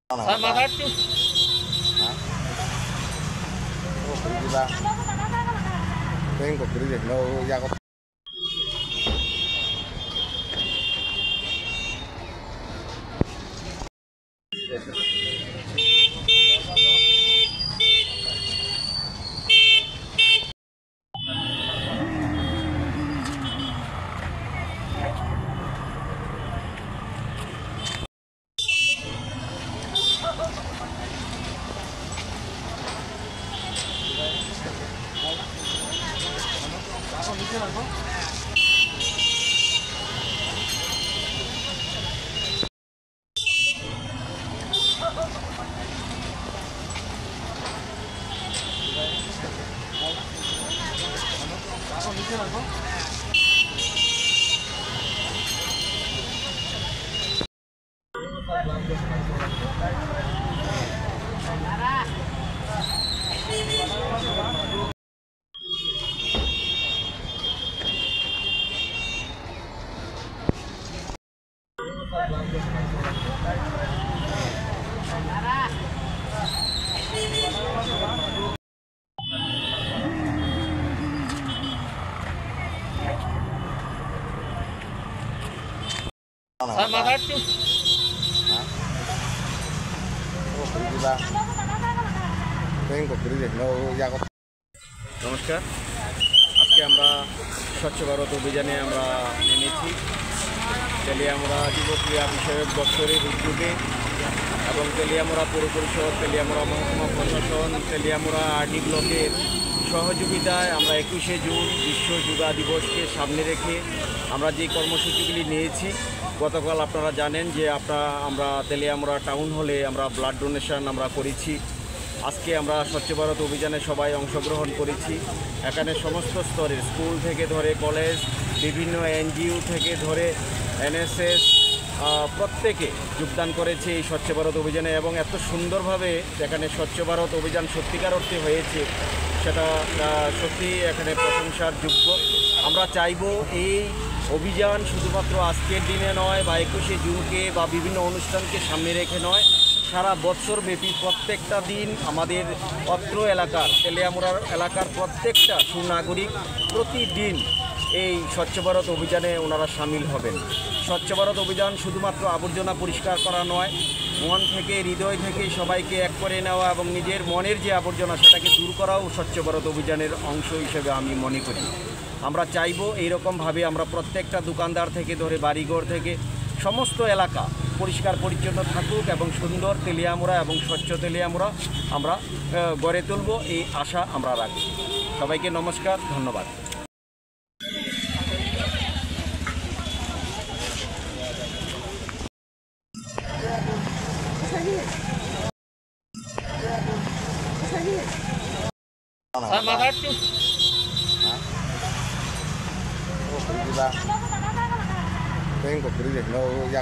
Saan makat tu? Tengo que no ya Saan makat tu? Tengo que no ya নমস্কার। আজকে আমরা স্বচ্ছ ভারত অভিযানে আমরা নেমেছি তেলিয়ামুড়া যুব ক্রীড়া বিষয়ক দপ্তরের উদ্যোগে এবং তেলিয়ামুড়া পৌর পরিষদ, তেলিয়ামুড়া মহকুমা প্রশাসন, তেলিয়ামুড়া আরডি ব্লকের সহযোগিতায় আমরা 21শে জুন বিশ্ব যুবা দিবসকে সামনে রেখে আমরা যে কর্মসূচিগুলি নিয়েছি। গতকাল আপনারা জানেন যে আমরা তেলিয়ামুড়া টাউন হলে আমরা ব্লাড ডোনেশন আমরা করেছি। আজকে আমরা স্বচ্ছ ভারত অভিযানে সবাই অংশগ্রহণ করেছি। এখানে সমস্ত স্তরের স্কুল থেকে ধরে কলেজ, বিভিন্ন এনজিও থেকে ধরে এনএসএস প্রত্যেকে যোগদান করেছে এই স্বচ্ছ ভারত অভিযানে এবং এত সুন্দরভাবে এখানে স্বচ্ছ ভারত অভিযান সত্যিকার অর্থে হয়েছে, সেটা সত্যি এখানে প্রশংসার যোগ্য। আমরা চাইব এই অভিযান শুধুমাত্র আজকের দিনে নয় বা 21শে জুনকে বা বিভিন্ন অনুষ্ঠানকে সামনে রেখে নয়, সারা বছরব্যাপী প্রত্যেকটা দিন আমাদের অত্র এলাকার তেলিয়ামুড়ার এলাকার প্রত্যেকটা সুনাগরিক প্রতিদিন এই স্বচ্ছ ভারত অভিযানে ওনারা সামিল হবেন। স্বচ্ছ ভারত অভিযান শুধুমাত্র আবর্জনা পরিষ্কার করা নয়, মন থেকে হৃদয় থেকে সবাইকে এক করে নেওয়া এবং নিজের মনের যে আবর্জনা সেটাকে দূর করাও স্বচ্ছ ভারত অভিযানের অংশ হিসেবে আমি মনে করি। আমরা চাইব এইরকমভাবে আমরা প্রত্যেকটা দোকানদার থেকে ধরে বাড়িঘর থেকে সমস্ত এলাকা পরিষ্কার পরিচ্ছন্ন থাকুক এবং সুন্দর তেলিয়ামুড়া এবং স্বচ্ছ তেলিয়ামুড়া আমরা গড়ে তুলব, এই আশা আমরা রাখি। সবাইকে নমস্কার, ধন্যবাদ। Saan makat tu? Tengo que no ya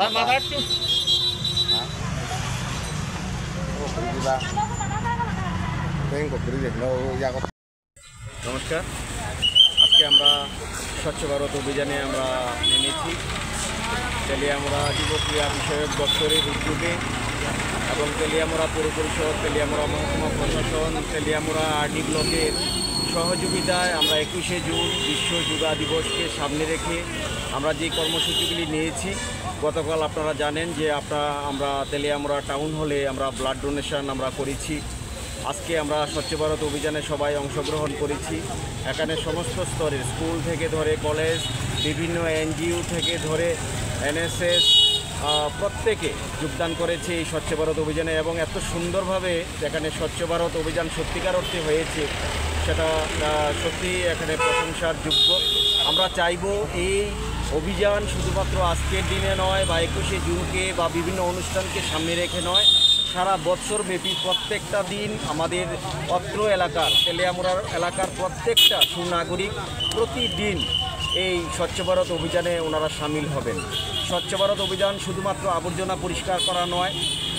Saan makat tu? Tengo que no ya নমস্কার। আজকে আমরা স্বচ্ছ ভারত অভিযানে আমরা নেমেছি তেলিয়ামুড়া যুব ক্রীড়া বিষয়ক দপ্তরের উদ্যোগে এবং তেলিয়ামুড়া পৌর পরিষদ, তেলিয়ামুড়া মহকুমা প্রশাসন, তেলিয়ামুড়া আরডি ব্লকের সহযোগিতায় আমরা 21শে জুন বিশ্ব যোগা দিবসকে সামনে রেখে আমরা যে কর্মসূচিগুলি নিয়েছি। গতকাল আপনারা জানেন যে আমরা তেলিয়ামুড়া টাউন হলে আমরা ব্লাড ডোনেশন আমরা করেছি। আজকে আমরা স্বচ্ছ ভারত অভিযানে সবাই অংশগ্রহণ করেছি। এখানে সমস্ত স্তরের স্কুল থেকে ধরে কলেজ, বিভিন্ন এনজিও থেকে ধরে এনএসএস প্রত্যেকে যোগদান করেছে এই স্বচ্ছ ভারত অভিযানে এবং এত সুন্দরভাবে এখানে স্বচ্ছ ভারত অভিযান সত্যিকার অর্থে হয়েছে, সেটা সত্যি এখানে প্রশংসার যোগ্য। আমরা চাইব এই অভিযান শুধুমাত্র আজকের দিনে নয় বা 21শে জুনকে বা বিভিন্ন অনুষ্ঠানকে সামনে রেখে নয়, সারা বছরব্যাপী প্রত্যেকটা দিন আমাদের অত্র এলাকার তেলিয়ামুড়ার এলাকার প্রত্যেকটা সুনাগরিক প্রতিদিন এই স্বচ্ছ ভারত অভিযানে ওনারা সামিল হবেন। স্বচ্ছ ভারত অভিযান শুধুমাত্র আবর্জনা পরিষ্কার করা নয়,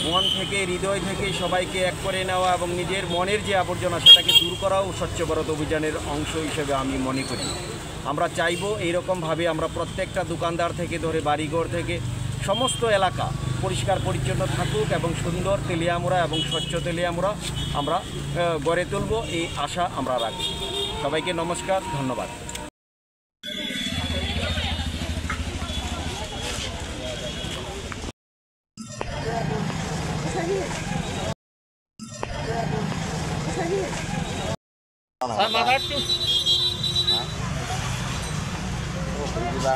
মন থেকে হৃদয় থেকে সবাইকে এক করে নেওয়া এবং নিজের মনের যে আবর্জনা সেটাকে দূর করাও স্বচ্ছ ভারত অভিযানের অংশ হিসেবে আমি মনে করি। আমরা চাইব এইরকমভাবে আমরা প্রত্যেকটা দোকানদার থেকে ধরে বাড়িঘর থেকে সমস্ত এলাকা পরিষ্কার পরিচ্ছন্ন থাকুক এবং সুন্দর তেলিয়ামুড়া এবং স্বচ্ছ তেলিয়ামুড়া আমরা গড়ে তুলব, এই আশা আমরা রাখি। সবাইকে নমস্কার, ধন্যবাদ। Sir, Mother Tuesday. Hả? Ủa, cái gì ba?